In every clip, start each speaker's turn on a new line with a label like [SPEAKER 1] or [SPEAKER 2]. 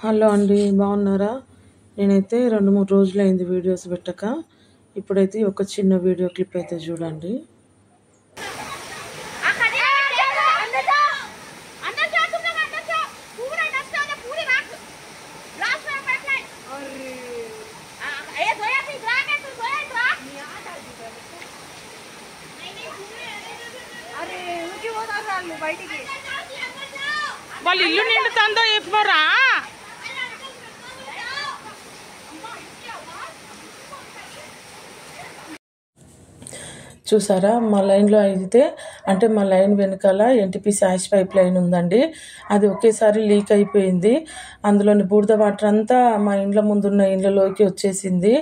[SPEAKER 1] Hello అండి, బాగున్నారా? నేనైతే 2-3 రోజులైంది వీడియోస్ పెట్టక. ఇప్పుడైతే ఒక చిన్న వీడియో క్లిప్ అయితే చూడండి.
[SPEAKER 2] వాళ్ళు ఇల్లు నిండుతుందో చెప్పరా?
[SPEAKER 1] చూసారా, మా లైన్లో అయితే అంటే మా లైన్ వెనకాల ఎన్టీపీ శాష్ పైప్ లైన్ ఉందండి. అది ఒకేసారి లీక్ అయిపోయింది. అందులోని బూడిద వాటర్ అంతా మా ఇండ్ల ముందున్న ఇండ్లలోకి వచ్చేసింది.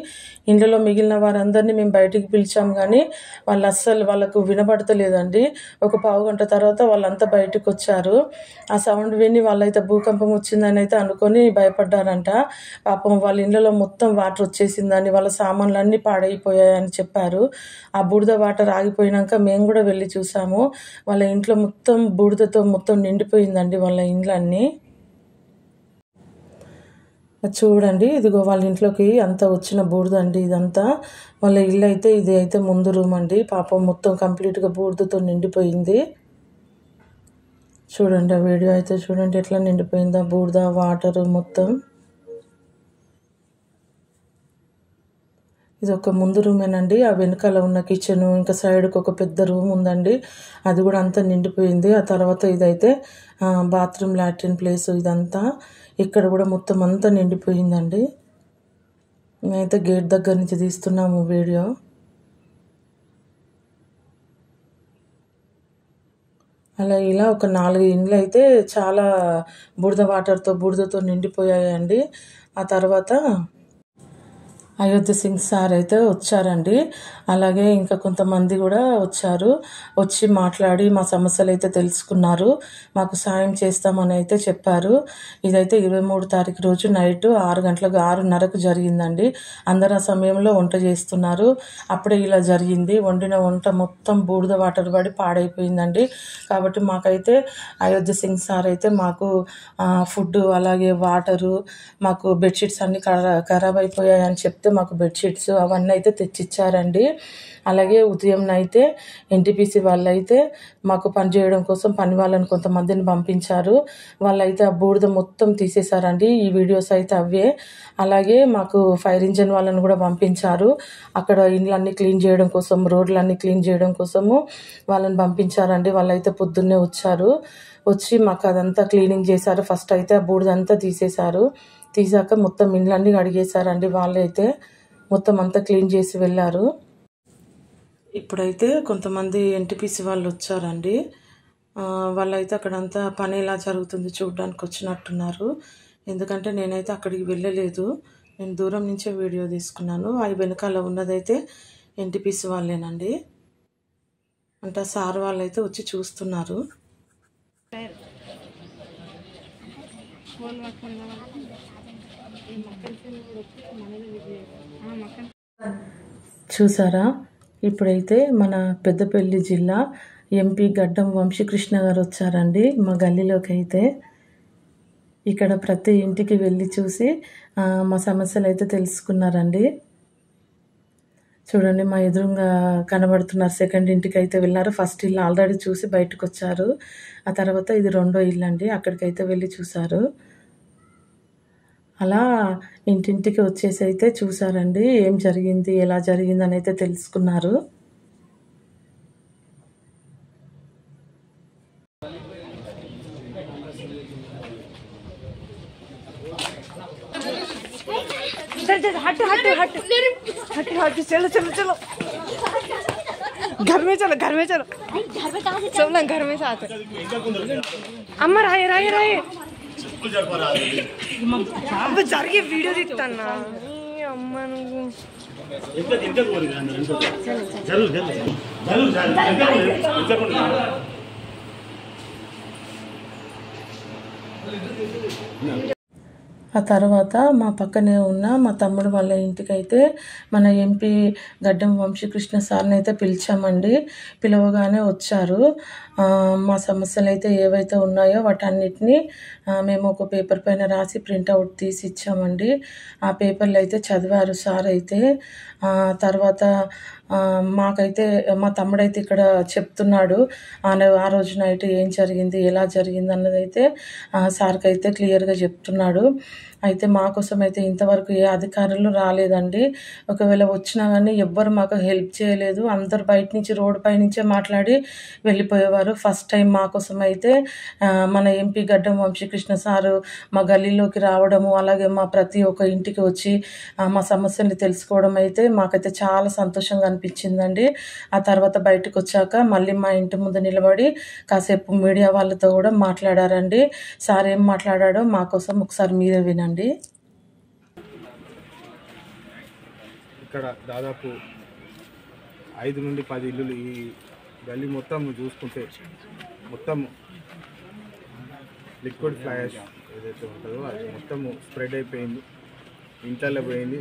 [SPEAKER 1] ఇండ్లలో మిగిలిన వారందరినీ మేము బయటికి పిలిచాం, కానీ వాళ్ళు అస్సలు వాళ్ళకు వినబడతలేదండి. ఒక పావు గంట తర్వాత వాళ్ళంతా బయటకు వచ్చారు. ఆ సౌండ్ విని వాళ్ళైతే భూకంపం వచ్చిందని అయితే అనుకొని భయపడ్డారంట. పాపం వాళ్ళ ఇండ్లలో మొత్తం వాటర్ వచ్చేసిందని, వాళ్ళ సామాన్లన్నీ పాడైపోయాయని చెప్పారు. ఆ బూడిద వాటర్ ఆగిపోయినాక మేము కూడా వెళ్ళి చూసాము. వాళ్ళ ఇంట్లో మొత్తం బూడిదతో మొత్తం నిండిపోయిందండి వాళ్ళ ఇండ్లన్నీ. చూడండి, ఇదిగో వాళ్ళ ఇంట్లోకి అంతా వచ్చిన బూడిదండి ఇదంతా. వాళ్ళ ఇల్లు అయితే ఇది అయితే ముందు రూమ్ అండి. పాపం మొత్తం కంప్లీట్గా బూడిదతో నిండిపోయింది. చూడండి ఆ వీడియో అయితే చూడండి ఎట్లా నిండిపోయిందా బూడిద వాటర్ మొత్తం. ఇది ఒక ముందు రూమేనండి. ఆ వెనకాల ఉన్న కిచెను, ఇంకా సైడ్కి ఒక పెద్ద రూమ్ ఉందండి, అది కూడా అంతా నిండిపోయింది. ఆ తర్వాత ఇదైతే బాత్రూమ్ లాట్రిన్ ప్లేస్ ఇదంతా. ఇక్కడ కూడా మొత్తం అంతా నిండిపోయిందండి. మేమైతే గేట్ దగ్గర నుంచి తీస్తున్నాము వీడియో. అలా ఇలా ఒక 4 ఇండ్లు అయితే చాలా బూడిదతో నిండిపోయాయండి. ఆ తర్వాత అయోధ్య సింగ్ సార్ అయితే వచ్చారండి. అలాగే ఇంకా కొంతమంది కూడా వచ్చారు. వచ్చి మాట్లాడి మా సమస్యలు అయితే తెలుసుకున్నారు. మాకు సాయం చేస్తామని అయితే చెప్పారు. ఇదైతే 23 తారీఖు రోజు నైట్ 6:30కు జరిగిందండి. అందరు ఆ సమయంలో వంట చేస్తున్నారు. అప్పుడే ఇలా జరిగింది. వండిన వంట మొత్తం బూడిద వాటర్ పడి పాడైపోయిందండి. కాబట్టి మాకైతే అయోధ్య సింగ్ సార్ అయితే మాకు ఫుడ్ అలాగే వాటరు, మాకు బెడ్షీట్స్ అన్నీ ఖరాబ్ అయిపోయాయని చెప్తే మాకు బెడ్షీట్స్ అవన్నీ అయితే తెచ్చిచ్చారండి. అలాగే ఉదయం అయితే ఎన్టీపీసీ వాళ్ళైతే మాకు పని చేయడం కోసం పని వాళ్ళని కొంతమందిని పంపించారు. వాళ్ళైతే ఆ బూడిద మొత్తం తీసేశారండి. ఈ వీడియోస్ అయితే అవే. అలాగే మాకు ఫైర్ ఇంజన్ వాళ్ళని కూడా పంపించారు. అక్కడ ఇండ్లన్నీ క్లీన్ చేయడం కోసం, రోడ్లన్నీ క్లీన్ చేయడం కోసము వాళ్ళని పంపించారండి. వాళ్ళైతే పొద్దున్నే వచ్చారు. వచ్చి మాకు అదంతా క్లీనింగ్ చేశారు. ఫస్ట్ అయితే ఆ బూడిదంతా తీసేశారు. తీసాక మొత్తం ఇండ్లన్నీ కడిగేశారండి. వాళ్ళైతే మొత్తం అంతా క్లీన్ చేసి వెళ్ళారు. ఇప్పుడైతే కొంతమంది ఎన్టీపీసీ వాళ్ళు వచ్చారండి. వాళ్ళైతే అక్కడంతా పని ఎలా జరుగుతుంది చూడడానికి వచ్చినట్టున్నారు. ఎందుకంటే నేనైతే అక్కడికి వెళ్ళలేదు, నేను దూరం నుంచే వీడియో తీసుకున్నాను. ఆ వెనకాల ఉన్నదైతే ఎన్టీపీసీ వాళ్ళేనండి. అంటే సార్ వాళ్ళైతే వచ్చి చూస్తున్నారు. చూసారా, ఇప్పుడైతే మన పెద్దపల్లి జిల్లా ఎంపీ గడ్డం వంశీకృష్ణ గారు వచ్చారండి మా గల్లీలోకి. అయితే ఇక్కడ ప్రతి ఇంటికి వెళ్ళి చూసి మా సమస్యలు అయితే తెలుసుకున్నారండి. చూడండి, మా ఎదురుగా కనబడుతున్నారు. సెకండ్ ఇంటికి అయితే వెళ్ళారు. ఫస్ట్ ఇల్లు ఆల్రెడీ చూసి బయటకు వచ్చారు. ఆ తర్వాత ఇది 2వ ఇల్లు అండి, అక్కడికైతే వెళ్ళి చూశారు. అలా ఇంటింటికి వచ్చేసి అయితే చూసారండి ఏం జరిగింది, ఎలా జరిగింది అని అయితే తెలుసుకున్నారు.
[SPEAKER 2] चलो चलो चलो घर में चलो घर में चलो सब ना घर में साथ अम्मा राये राये राये अब జరిగే వీడియో తీస్తానా అమ్మ నువ్వు
[SPEAKER 1] ఆ తర్వాత మా పక్కనే ఉన్న మా తమ్ముడు వాళ్ళ ఇంటికైతే మన ఎంపీ గడ్డం వంశీకృష్ణ సార్ని అయితే పిలిచామండి. పిలవగానే వచ్చారు. మా సమస్యలు అయితే ఏవైతే ఉన్నాయో వాటన్నిటిని మేము ఒక పేపర్ పైన రాసి ప్రింట్అవుట్ తీసి ఇచ్చామండి. ఆ పేపర్లు అయితే చదివారు సార్ అయితే. తర్వాత మాకైతే మా తమ్ముడైతే ఇక్కడ చెప్తున్నాడు ఆ రోజు నైట్ ఏం జరిగింది, ఎలా జరిగింది అన్నదైతే సార్కి అయితే క్లియర్గా చెప్తున్నాడు. అయితే మా కోసం అయితే ఇంతవరకు ఏ అధికారులు రాలేదండి. ఒకవేళ వచ్చినా కానీ ఎవ్వరు మాకు హెల్ప్ చేయలేదు. అందరు బయట నుంచి రోడ్డు పై నుంచే మాట్లాడి వెళ్ళిపోయేవారు. ఫస్ట్ టైం మా కోసం అయితే మన ఎంపీ గడ్డం వంశీకృష్ణ సారు మా గల్లీలోకి రావడము, అలాగే మా ప్రతి ఒక్క ఇంటికి వచ్చి మా సమస్యల్ని తెలుసుకోవడం అయితే మాకైతే చాలా సంతోషంగా అనిపించిందండి. ఆ తర్వాత బయటకు వచ్చాక మళ్ళీ మా ఇంటి ముందు నిలబడి కాసేపు మీడియా వాళ్ళతో కూడా మాట్లాడారండి. సార్ ఏం మాట్లాడాడో మా కోసం ఒకసారి మీరే వినండి.
[SPEAKER 3] ఇక్కడ దాదాపు 5 నుండి 10 ఇల్లులు ఈ గల్లీ మొత్తం చూసుకుంటే మొత్తం లిక్విడ్ ఫ్లై యాష్ ఏదైతే ఉంటుందో అది మొత్తం స్ప్రెడ్ అయిపోయింది, ఇంట్లలో పోయింది.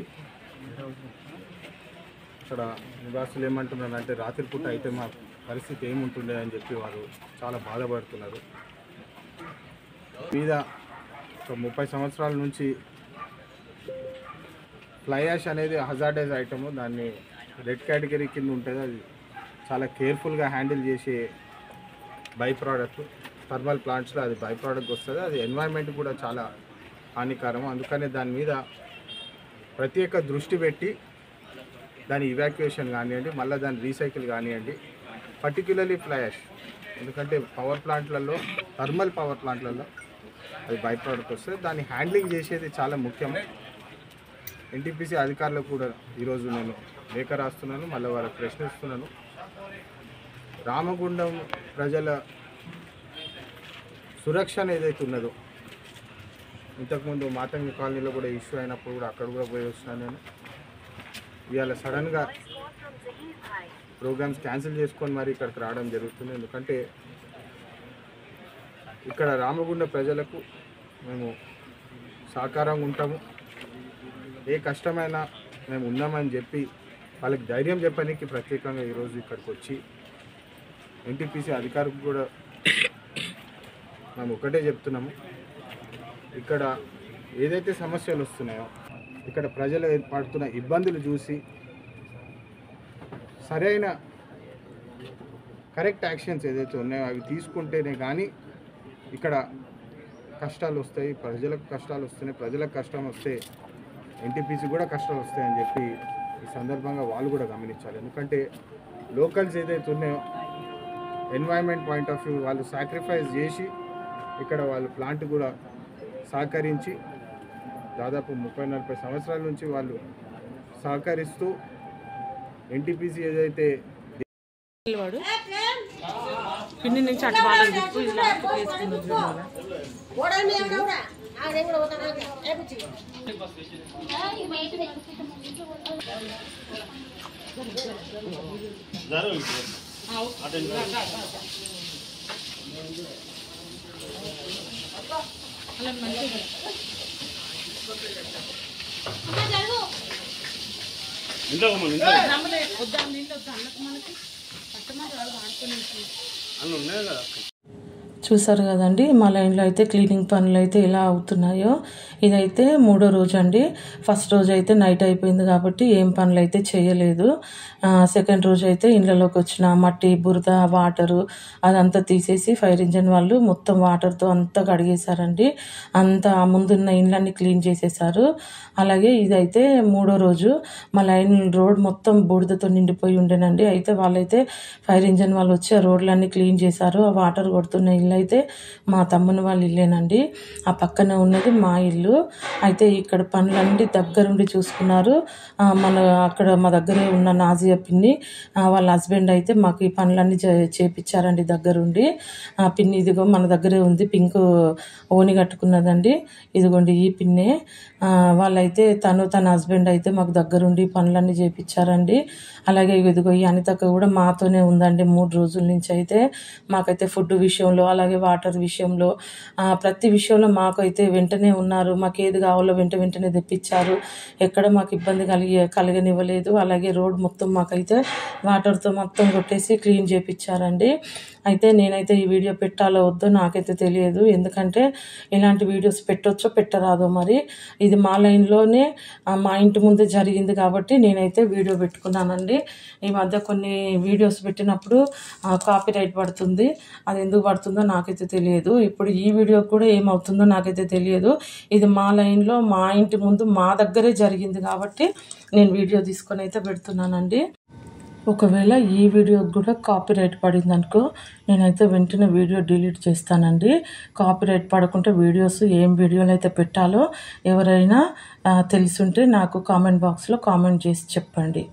[SPEAKER 3] ఇక్కడ నివాసులు ఏమంటున్నారంటే రాత్రిపూట అయితే మా పరిస్థితి ఏముంటుండే అని చెప్పి వారు చాలా బాధపడుతున్నారు. మీద ఒక 30 సంవత్సరాల నుంచి ఫ్లై యాష్ అనేది హజార్డస్ ఐటమ్, దాన్ని రెడ్ కేటగిరీ కింద ఉంటుంది. అది చాలా కేర్ఫుల్గా హ్యాండిల్ చేసే బై ప్రోడక్ట్. థర్మల్ ప్లాంట్స్లో అది బై ప్రోడక్ట్ వస్తుంది. అది ఎన్వైర్న్మెంట్ కూడా చాలా హానికరం. అందుకనే దాని మీద ప్రత్యేక దృష్టి పెట్టి దాని ఇవాక్యుయేషన్ కానివ్వండి, మళ్ళీ దాని రీసైకిల్ కానివ్వండి, పర్టిక్యులర్లీ ఫ్లై యాష్. ఎందుకంటే పవర్ ప్లాంట్లలో, థర్మల్ పవర్ ప్లాంట్లలో అది బై ప్రోడక్ట్ వస్తుంది. దాన్ని హ్యాండ్లింగ్ చేసేది చాలా ముఖ్యం. ఎన్టీపీసీ అధికారులకు కూడా ఈరోజు నేను లేఖ రాస్తున్నాను, మళ్ళీ వాళ్ళకి ప్రశ్నిస్తున్నాను. రామగుండం ప్రజల సురక్షణ ఏదైతే ఉన్నదో, ఇంతకుముందు మాతంగి కాలనీలో కూడా ఇష్యూ అయినప్పుడు కూడా అక్కడ కూడా పోయి వస్తున్నాను నేను. ఇవాళ సడన్గా ప్రోగ్రామ్స్ క్యాన్సిల్ చేసుకొని మరి ఇక్కడికి రావడం జరుగుతుంది. ఎందుకంటే ఇక్కడ రామగుండ ప్రజలకు మేము సహకారంగా ఉంటాము. ఏ కష్టమైనా మేము ఉన్నామని చెప్పి వాళ్ళకి ధైర్యం చెప్పడానికి ప్రత్యేకంగా ఈరోజు ఇక్కడికి వచ్చి ఎన్టీపీసీ అధికారులకు కూడా మేము ఒకటే చెప్తున్నాము. ఇక్కడ ఏదైతే సమస్యలు వస్తున్నాయో, ఇక్కడ ప్రజలు ఏర్పడుతున్న ఇబ్బందులు చూసి సరైన కరెక్ట్ యాక్షన్స్ ఏదైతే ఉన్నాయో అవి తీసుకుంటేనే కానీ ఇక్కడ కష్టాలు వస్తాయి, ప్రజలకు కష్టాలు వస్తున్నాయి. ప్రజలకు కష్టం వస్తే ఎన్టీపీసీ కూడా కష్టాలు వస్తాయని చెప్పి ఈ సందర్భంగా వాళ్ళు కూడా గమనించాలి. ఎందుకంటే లోకల్స్ ఏదైతే ఉన్నాయో ఎన్వైర్న్మెంట్ పాయింట్ ఆఫ్ వ్యూ వాళ్ళు సాక్రిఫైస్ చేసి ఇక్కడ వాళ్ళు ప్లాంట్ కూడా సహకరించి దాదాపు 30-40 సంవత్సరాల నుంచి వాళ్ళు సహకరిస్తూ ఎన్టీపీసీ ఏదైతే
[SPEAKER 1] పిన్ని నుంచి అటు వాళ్ళకి చెప్పు, ఇలా చూసారు కదండి మా లైన్లో అయితే క్లీనింగ్ పనులు అయితే ఎలా అవుతున్నాయో. ఇదైతే 3వ రోజు అండి. ఫస్ట్ రోజు అయితే నైట్ అయిపోయింది కాబట్టి ఏం పనులు అయితే చేయలేదు. సెకండ్ రోజు అయితే ఇళ్ళలోకి వచ్చిన మట్టి, బురద, వాటరు అదంతా తీసేసి ఫైర్ ఇంజన్ వాళ్ళు మొత్తం వాటర్తో అంతా కడిగేశారండి. అంతా ముందున్న ఇండ్లన్నీ క్లీన్ చేసేసారు. అలాగే ఇదైతే 3వ రోజు. మా లైన్ రోడ్ మొత్తం బూడిదతో నిండిపోయి ఉండేనండి. అయితే వాళ్ళైతే ఫైర్ ఇంజన్ వాళ్ళు వచ్చి ఆ రోడ్లన్నీ క్లీన్ చేశారు. ఆ వాటర్ కొడుతున్న ఇల్లు అయితే మా తమ్ముని వాళ్ళ ఇల్లేనండి. ఆ పక్కన ఉన్నది మా ఇల్లు. అయితే ఇక్కడ పనులన్నీ దగ్గరుండి చూసుకున్నారు. అక్కడ మా దగ్గరే ఉన్న నాజియా పిన్ని వాళ్ళ హస్బెండ్ అయితే మాకు ఈ పనులన్నీ చేపించారండి దగ్గరుండి. పిన్ని ఇదిగో మన దగ్గరే ఉంది, పింక్ ఓని కట్టుకున్నదండి. ఇదిగోండి ఈ పిన్నే. వాళ్ళైతే తన హస్బెండ్ అయితే మాకు దగ్గరుండి పనులన్నీ చేపించారండి. అలాగే ఇదిగో ఈ అనితక్క కూడా మాతోనే ఉందండి 3 రోజుల నుంచి. అయితే మాకైతే ఫుడ్ విషయంలో అలాగే అలాగే వాటర్ విషయంలో ప్రతి విషయంలో మాకైతే వెంటనే ఉన్నారు. మాకు ఏది కావాలో వెంటనే తెప్పించారు. ఎక్కడ మాకు ఇబ్బంది కలగనివ్వలేదు. అలాగే రోడ్ మొత్తం మాకైతే వాటర్తో మొత్తం కొట్టేసి క్లీన్ చేయించారండి. అయితే నేనైతే ఈ వీడియో పెట్టాలో వద్దో నాకైతే తెలియదు. ఎందుకంటే ఇలాంటి వీడియోస్ పెట్టొచ్చో పెట్టరాదో మరి. ఇది మా లైన్లోనే మా ఇంటి ముందే జరిగింది కాబట్టి నేనైతే వీడియో పెట్టుకున్నానండి. ఈ మధ్య కొన్ని వీడియోస్ పెట్టినప్పుడు కాపీరైట్ పడుతుంది. అది ఎందుకు పడుతుందో నాకైతే తెలియదు. ఇప్పుడు ఈ వీడియో కూడా ఏమవుతుందో నాకైతే తెలియదు. ఇది మా లైన్లో మా ఇంటి ముందు మా దగ్గరే జరిగింది కాబట్టి నేను వీడియో తీసుకొని అయితే పెడుతున్నానండి. ఒకవేళ ఈ వీడియోకి కూడా కాపీరైట్ పడింది అనుకో, నేనైతే వెంటనే వీడియో డిలీట్ చేస్తానండి. కాపీరైట్ పడకుండా వీడియోస్ ఏం వీడియోలు అయితే పెట్టాలో ఎవరైనా తెలుసుంటే నాకు కామెంట్ బాక్స్లో కామెంట్ చేసి చెప్పండి.